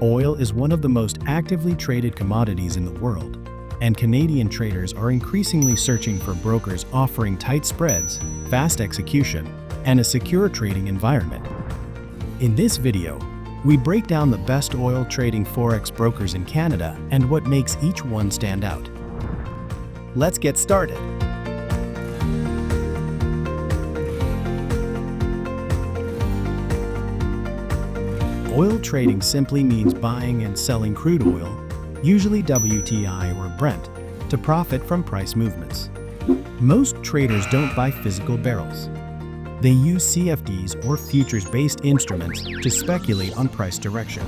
Oil is one of the most actively traded commodities in the world, and Canadian traders are increasingly searching for brokers offering tight spreads, fast execution, and a secure trading environment. In this video, we break down the best oil trading Forex brokers in Canada and what makes each one stand out. Let's get started. Oil trading simply means buying and selling crude oil, usually WTI or Brent, to profit from price movements. Most traders don't buy physical barrels. They use CFDs or futures-based instruments to speculate on price direction.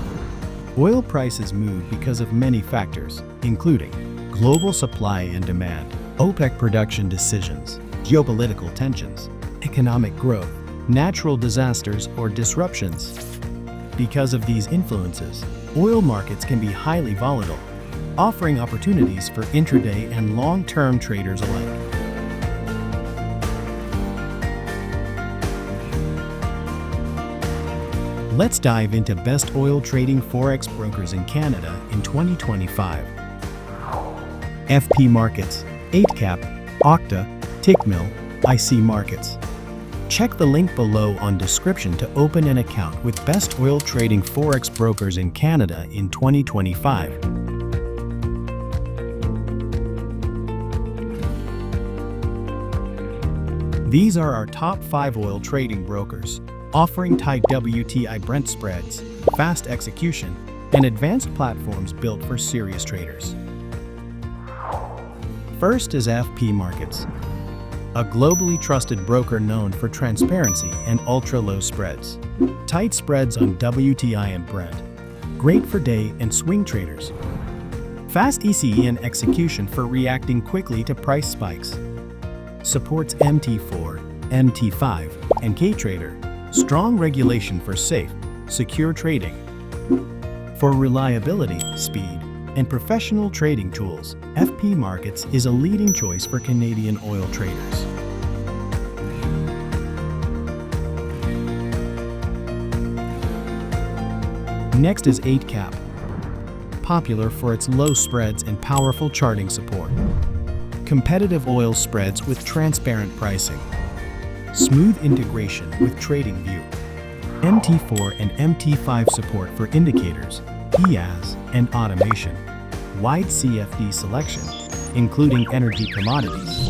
Oil prices move because of many factors, including global supply and demand, OPEC production decisions, geopolitical tensions, economic growth, natural disasters or disruptions. Because of these influences, oil markets can be highly volatile, offering opportunities for intraday and long-term traders alike. Let's dive into best oil trading Forex brokers in Canada in 2025. FP Markets, 8cap, Octa, Tickmill, IC Markets. Check the link below on description to open an account with best oil trading Forex brokers in Canada in 2025. These are our top 5 oil trading brokers, offering tight WTI Brent spreads, fast execution, and advanced platforms built for serious traders. First is FP Markets, a globally trusted broker known for transparency and ultra-low spreads. Tight spreads on WTI and Brent, great for day and swing traders. Fast ECE and execution for reacting quickly to price spikes. Supports MT4, MT5, and K-Trader. Strong regulation for safe, secure trading. For reliability, speed, and professional trading tools, FP Markets is a leading choice for Canadian oil traders. Next is 8cap, popular for its low spreads and powerful charting support. Competitive oil spreads with transparent pricing. Smooth integration with TradingView. MT4 and MT5 support for indicators, PAS, and automation. Wide CFD selection, including energy commodities.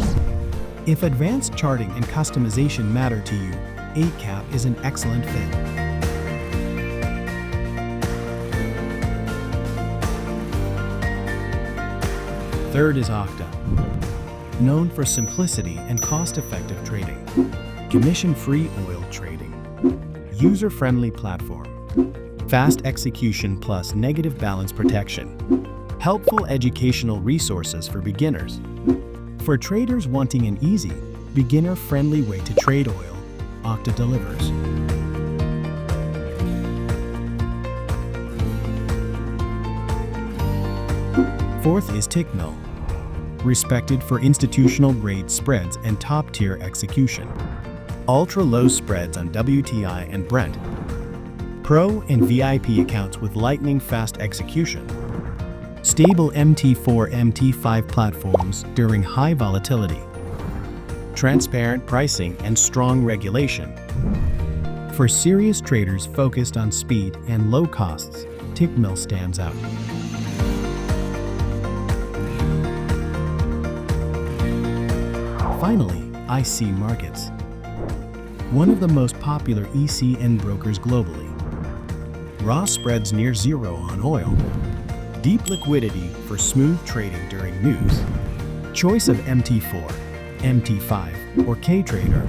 If advanced charting and customization matter to you, 8cap is an excellent fit. Third is Octa, known for simplicity and cost-effective trading. Commission-free oil trading. User-friendly platform. Fast execution plus negative balance protection. Helpful educational resources for beginners. For traders wanting an easy, beginner-friendly way to trade oil, Octa delivers. Fourth is Tickmill, respected for institutional-grade spreads and top-tier execution. Ultra-low spreads on WTI and Brent. Pro and VIP accounts with lightning-fast execution. Stable MT4, MT5 platforms during high volatility. Transparent pricing and strong regulation. For serious traders focused on speed and low costs, Tickmill stands out. Finally, IC Markets, one of the most popular ECN brokers globally. Raw spreads near zero on oil. Deep liquidity for smooth trading during news. Choice of MT4, MT5, or K-Trader.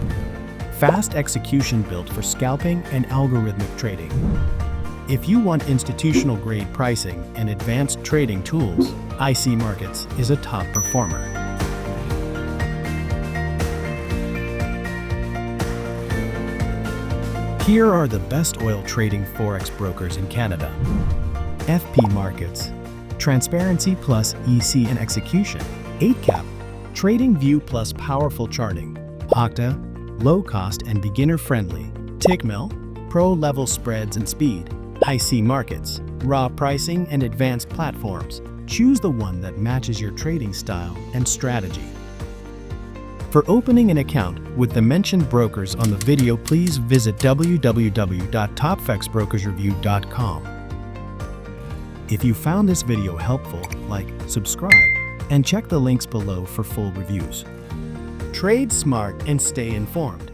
Fast execution built for scalping and algorithmic trading. If you want institutional-grade pricing and advanced trading tools, IC Markets is a top performer. Here are the best oil trading Forex brokers in Canada. FP Markets, transparency plus EC and execution. 8cap, TradingView plus powerful charting. Octa, low cost and beginner friendly. Tickmill, pro level spreads and speed. IC markets, raw pricing, and advanced platforms. Choose the one that matches your trading style and strategy. For opening an account with the mentioned brokers on the video, please visit www.topfexbrokersreview.com. If you found this video helpful, like, subscribe, and check the links below for full reviews. Trade smart and stay informed.